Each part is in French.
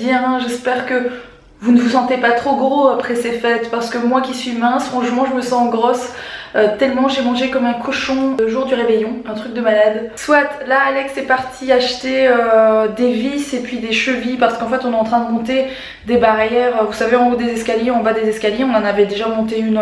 bien. J'espère que vous ne vous sentez pas trop gros après ces fêtes, parce que moi qui suis mince, franchement je me sens grosse tellement j'ai mangé comme un cochon le jour du réveillon, un truc de malade. Soit là Alex est parti acheter des vis et puis des chevilles, parce qu'en fait on est en train de monter des barrières, vous savez, en haut des escaliers, en bas des escaliers. On en avait déjà monté une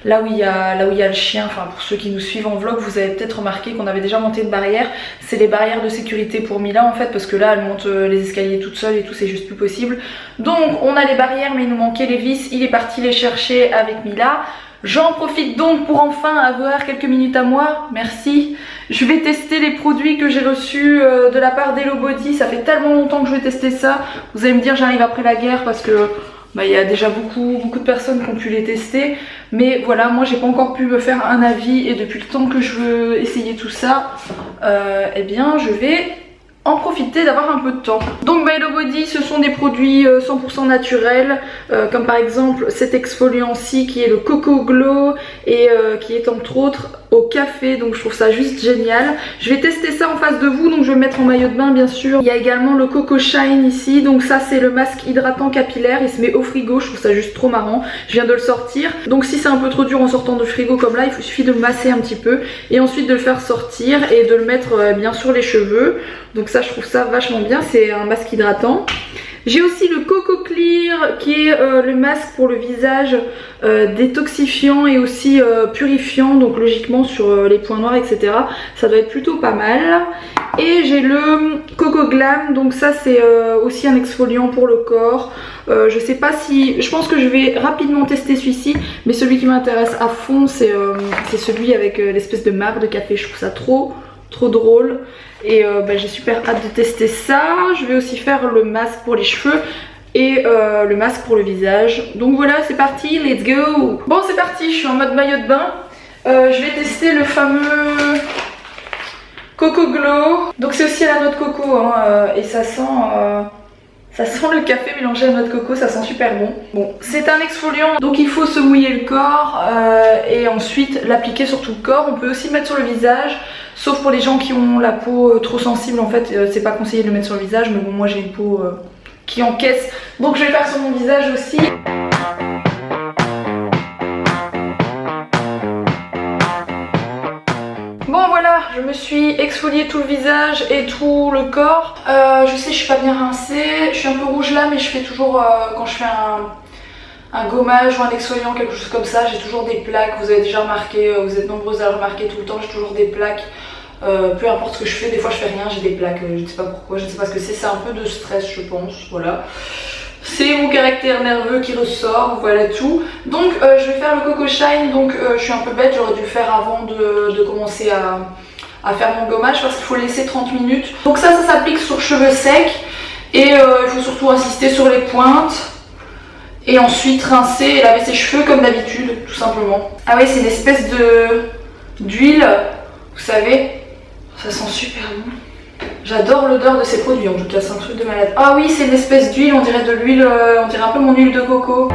là où il y a le chien. Enfin, pour ceux qui nous suivent en vlog, vous avez peut-être remarqué qu'on avait déjà monté une barrière. C'est les barrières de sécurité pour Mila en fait, parce que là elle monte les escaliers toute seule et tout, c'est juste plus possible. Donc on a les barrières, mais il nous manquait les vis. Il est parti les chercher avec Mila. J'en profite donc pour enfin avoir quelques minutes à moi, merci. Je vais tester les produits que j'ai reçus de la part d'Hello Body. Ça fait tellement longtemps que je vais tester ça. Vous allez me dire j'arrive après la guerre, parce que il y a déjà beaucoup de personnes qui ont pu les tester. Mais voilà, moi j'ai pas encore pu me faire un avis, et depuis le temps que je veux essayer tout ça, eh bien je vais en profiter d'avoir un peu de temps. Donc Hello Body, ce sont des produits 100% naturels, comme par exemple cet exfoliant-ci qui est le Coco Glow, et qui est entre autres au café, donc je trouve ça juste génial. Je vais tester ça en face de vous, donc je vais me mettre en maillot de bain bien sûr. Il y a également le Coco Shine ici, donc ça c'est le masque hydratant capillaire, il se met au frigo, je trouve ça juste trop marrant. Je viens de le sortir, donc si c'est un peu trop dur en sortant de frigo comme là, il suffit de masser un petit peu et ensuite de le faire sortir et de le mettre bien sur les cheveux. Donc ça je trouve ça vachement bien, c'est un masque hydratant. J'ai aussi le Coco Clear qui est le masque pour le visage détoxifiant et aussi purifiant, donc logiquement sur les points noirs etc. Ça doit être plutôt pas mal. Et j'ai le Coco Glam, donc ça c'est aussi un exfoliant pour le corps. Je sais pas si... Je pense que je vais rapidement tester celui-ci, mais celui qui m'intéresse à fond c'est celui avec l'espèce de marque de café. Je trouve ça trop drôle. Et j'ai super hâte de tester ça. Je vais aussi faire le masque pour les cheveux et le masque pour le visage. Donc voilà, c'est parti, let's go. Bon c'est parti, je suis en mode maillot de bain. Je vais tester le fameux Coco Glow. Donc c'est aussi à la noix de coco hein, et ça sent le café mélangé à la noix de coco, ça sent super bon. Bon, c'est un exfoliant, donc il faut se mouiller le corps et ensuite l'appliquer sur tout le corps. On peut aussi le mettre sur le visage, sauf pour les gens qui ont la peau trop sensible en fait, c'est pas conseillé de le mettre sur le visage, mais bon moi j'ai une peau qui encaisse, donc je vais le faire sur mon visage aussi. Bon voilà, je me suis exfolié tout le visage et tout le corps. Je sais je suis pas bien rincée, je suis un peu rouge là, mais je fais toujours quand je fais un gommage ou un exfoliant, quelque chose comme ça, j'ai toujours des plaques. Vous avez déjà remarqué, vous êtes nombreuses à le remarquer tout le temps, j'ai toujours des plaques. Peu importe ce que je fais, des fois je fais rien, j'ai des plaques, je ne sais pas pourquoi, je ne sais pas ce que c'est un peu de stress je pense, voilà. C'est mon caractère nerveux qui ressort, voilà tout. Donc je vais faire le Coco Shine, donc je suis un peu bête, j'aurais dû le faire avant de commencer à faire mon gommage, parce qu'il faut laisser 30 minutes. Donc ça s'applique sur cheveux secs, et il faut surtout insister sur les pointes. Et ensuite rincer et laver ses cheveux comme d'habitude, tout simplement. Ah oui, c'est une espèce d'huile, vous savez, ça sent super bon. J'adore l'odeur de ces produits, en tout cas c'est un truc de malade. Ah oui, c'est une espèce d'huile, on dirait de l'huile, on dirait un peu mon huile de coco.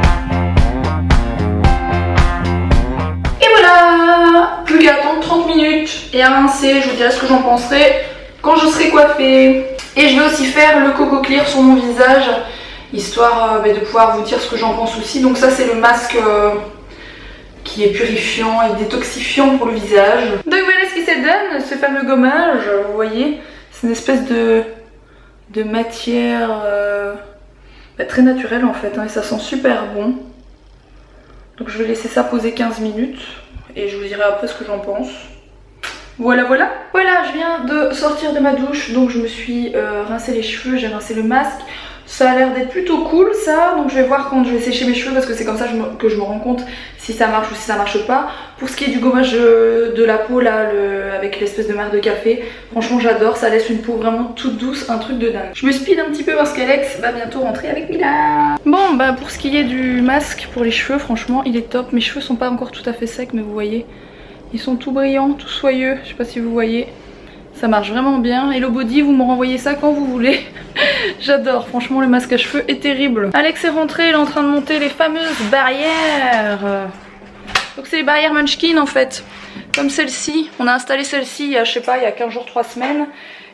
Et voilà, plus qu'à attendre 30 minutes et à rincer. Je vous dirai ce que j'en penserai quand je serai coiffée. Et je vais aussi faire le Coco Clear sur mon visage, histoire de pouvoir vous dire ce que j'en pense aussi. Donc ça c'est le masque qui est purifiant et détoxifiant pour le visage. Donc voilà ce qui se donne, ce fameux gommage, vous voyez. C'est une espèce de matière très naturelle en fait, hein, et ça sent super bon. Donc je vais laisser ça poser 15 minutes et je vous dirai après ce que j'en pense. Voilà, je viens de sortir de ma douche, donc je me suis rincé les cheveux, j'ai rincé le masque. Ça a l'air d'être plutôt cool ça, donc je vais voir quand je vais sécher mes cheveux, parce que c'est comme ça que je me rends compte si ça marche ou si ça marche pas. Pour ce qui est du gommage de la peau là, avec l'espèce de marque de café, franchement j'adore, ça laisse une peau vraiment toute douce, un truc de dingue. Je me speed un petit peu parce qu'Alex va bientôt rentrer avec Mila. Bon bah pour ce qui est du masque pour les cheveux, franchement il est top. Mes cheveux sont pas encore tout à fait secs, mais vous voyez, ils sont tout brillants, tout soyeux, je sais pas si vous voyez. Ça marche vraiment bien. Hello Body, vous me renvoyez ça quand vous voulez. J'adore, franchement le masque à cheveux est terrible. Alex est rentré, il est en train de monter les fameuses barrières. Donc c'est les barrières Munchkin en fait. Comme celle-ci, on a installé celle-ci il y a je sais pas, il y a 15 jours, 3 semaines.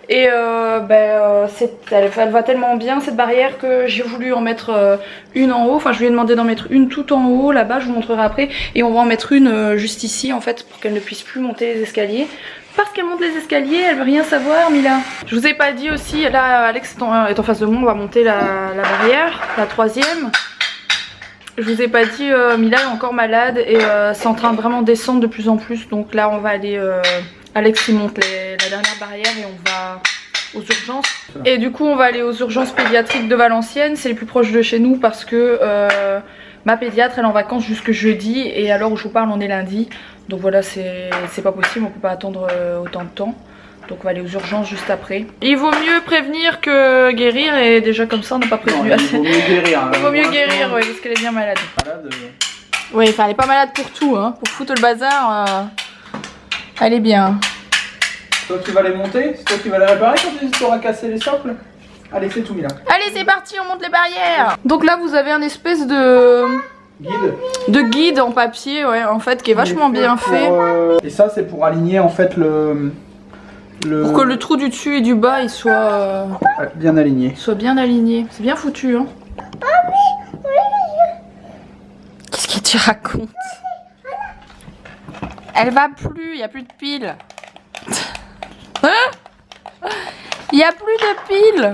Et elle va tellement bien cette barrière que j'ai voulu en mettre une en haut. Enfin je lui ai demandé d'en mettre une tout en haut là-bas, je vous montrerai après. Et on va en mettre une juste ici en fait pour qu'elle ne puisse plus monter les escaliers. Parce qu'elle monte les escaliers, elle veut rien savoir Mila. Je vous ai pas dit aussi, là Alex est en face de moi, on va monter la barrière, la 3e. Je vous ai pas dit, Mila est encore malade et c'est en train de vraiment descendre de plus en plus. Donc là on va aller, Alex il monte la dernière barrière et on va aux urgences. Et du coup on va aller aux urgences pédiatriques de Valenciennes, c'est les plus proches de chez nous parce que ma pédiatre elle est en vacances jusque jeudi et à l'heure où je vous parle on est lundi. Donc voilà c'est pas possible, on peut pas attendre autant de temps. Donc on va aller aux urgences juste après. Il vaut mieux prévenir que guérir et déjà comme ça on n'a pas prévenu assez. Il vaut mieux guérir. Il vaut mieux guérir, ouais, parce qu'elle est bien malade. Oui, enfin elle est pas malade pour tout, hein. Pour foutre le bazar, elle est bien. C'est toi qui vas les monter? C'est toi qui vas les réparer quand tu auras cassé les socles? Allez, c'est tout Mila. Allez c'est parti, on monte les barrières. Donc là vous avez un espèce de guide en papier, ouais, en fait, qui est vachement bien fait. Et ça c'est pour aligner en fait pour que le trou du dessus et du bas il soit bien aligné. Soit bien aligné. C'est bien foutu, hein. Qu'est-ce que tu racontes? Elle va plus, il n'y a plus de piles. Il n'y a plus de piles.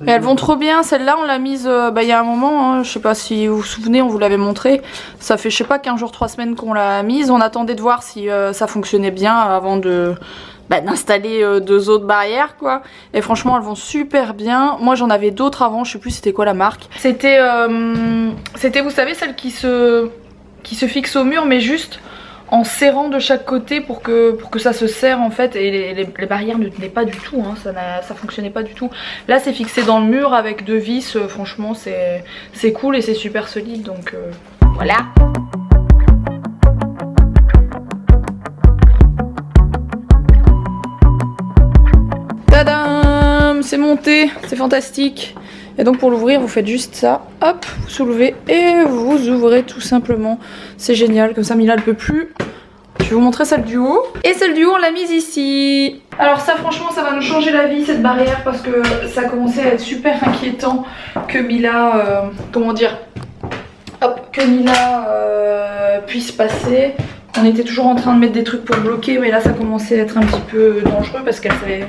Et elles vont trop bien, celle-là on l'a mise il y a un moment, hein, je sais pas si vous vous souvenez, on vous l'avait montré. Ça fait je sais pas 15 jours, 3 semaines qu'on l'a mise. On attendait de voir si ça fonctionnait bien avant d'installer 2 autres barrières quoi. Et franchement elles vont super bien. Moi j'en avais d'autres avant, je sais plus c'était quoi la marque. C'était vous savez celle qui se fixe au mur mais juste en serrant de chaque côté pour que ça se serre en fait. Et les barrières ne tenaient pas du tout, hein. Ça fonctionnait pas du tout. Là c'est fixé dans le mur avec 2 vis, franchement c'est cool et c'est super solide donc voilà. Tadam, c'est monté, c'est fantastique. Et donc pour l'ouvrir vous faites juste ça, hop, vous soulevez et vous ouvrez tout simplement. C'est génial, comme ça Mila ne peut plus. Je vais vous montrer celle du haut. Et celle du haut on l'a mise ici. Alors ça franchement ça va nous changer la vie cette barrière parce que ça a commencé à être super inquiétant que Mila, comment dire, hop, que Mila puisse passer. On était toujours en train de mettre des trucs pour bloquer mais là ça commençait à être un petit peu dangereux parce qu'elle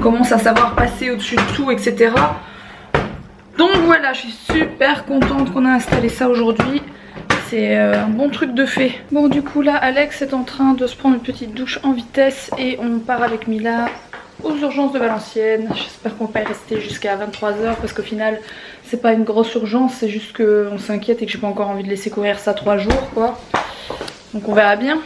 commence à savoir passer au-dessus de tout etc. Donc voilà, je suis super contente qu'on a installé ça aujourd'hui. C'est un bon truc de fait. Bon du coup là Alex est en train de se prendre une petite douche en vitesse et on part avec Mila aux urgences de Valenciennes. J'espère qu'on va y rester jusqu'à 23 h parce qu'au final c'est pas une grosse urgence, c'est juste qu'on s'inquiète et que j'ai pas encore envie de laisser courir ça 3 jours quoi. Donc on verra bien.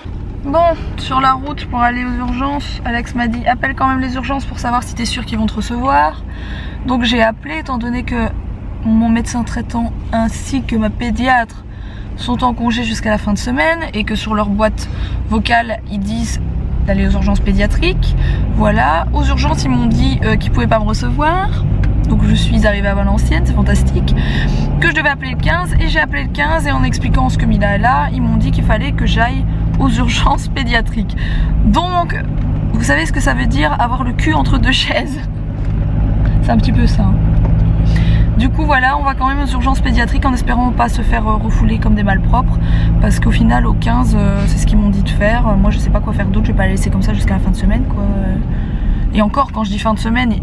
Bon, sur la route pour aller aux urgences, Alex m'a dit appelle quand même les urgences pour savoir si t'es sûr qu'ils vont te recevoir. Donc j'ai appelé étant donné que mon médecin traitant ainsi que ma pédiatre sont en congé jusqu'à la fin de semaine et que sur leur boîte vocale ils disent d'aller aux urgences pédiatriques. Voilà, aux urgences ils m'ont dit qu'ils pouvaient pas me recevoir. Donc je suis arrivée à Valenciennes, c'est fantastique. Que je devais appeler le 15 et j'ai appelé le 15 et en expliquant ce que Mila est là, ils m'ont dit qu'il fallait que j'aille aux urgences pédiatriques. Donc, vous savez ce que ça veut dire avoir le cul entre 2 chaises? C'est un petit peu ça. Du coup voilà, on va quand même aux urgences pédiatriques en espérant pas se faire refouler comme des malpropres. Parce qu'au final au 15 c'est ce qu'ils m'ont dit de faire. Moi je sais pas quoi faire d'autre, je vais pas la laisser comme ça jusqu'à la fin de semaine quoi. Et encore quand je dis fin de semaine,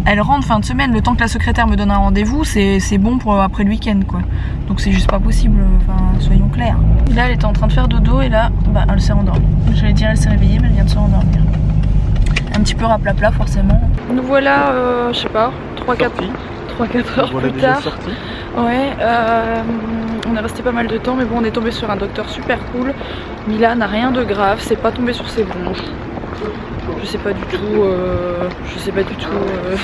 elle rentre fin de semaine, le temps que la secrétaire me donne un rendez-vous, c'est bon pour après le week-end quoi. Donc c'est juste pas possible, enfin soyons clairs. Et là elle était en train de faire dodo et là bah, elle s'est endormie. J'allais dire elle s'est réveillée mais elle vient de se rendormir. Un petit peu raplapla forcément. Nous voilà, je sais pas, 3-4 heures plus tard. Ouais, on est resté pas mal de temps mais bon on est tombé sur un docteur super cool. Mila n'a rien de grave, c'est pas tombé sur ses bronches. Je sais pas du tout. C'est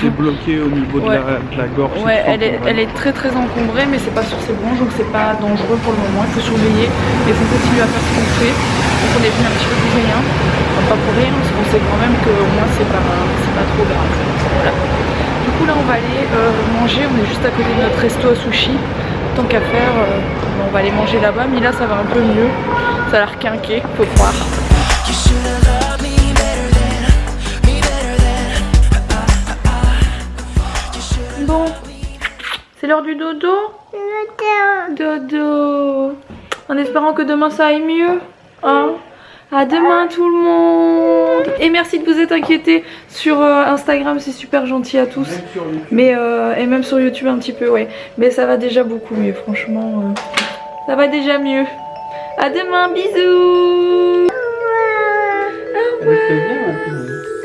bloqué au niveau de la gorge. Ouais, elle est très encombrée, mais c'est pas sur ses bronches, donc c'est pas dangereux pour le moment. Il faut surveiller et il faut continuer à faire ce qu'on fait. Donc on est venu un petit peu pour rien, enfin, pas pour rien, parce qu'on sait quand même que au moins c'est pas trop grave. Voilà. Du coup là on va aller manger. On est juste à côté de notre resto à sushi. Tant qu'à faire, on va aller manger là-bas. Mais là ça va un peu mieux. Ça a l'air quinqué, faut croire. Bon, c'est l'heure du dodo. Dodo. En espérant que demain ça aille mieux. Hein? À demain tout le monde. Et merci de vous être inquiétés sur Instagram, c'est super gentil à tous. Mais et même sur YouTube un petit peu, ouais. Mais ça va déjà beaucoup mieux, franchement. Ça va déjà mieux. À demain, bisous. Au revoir. Elle fait bien,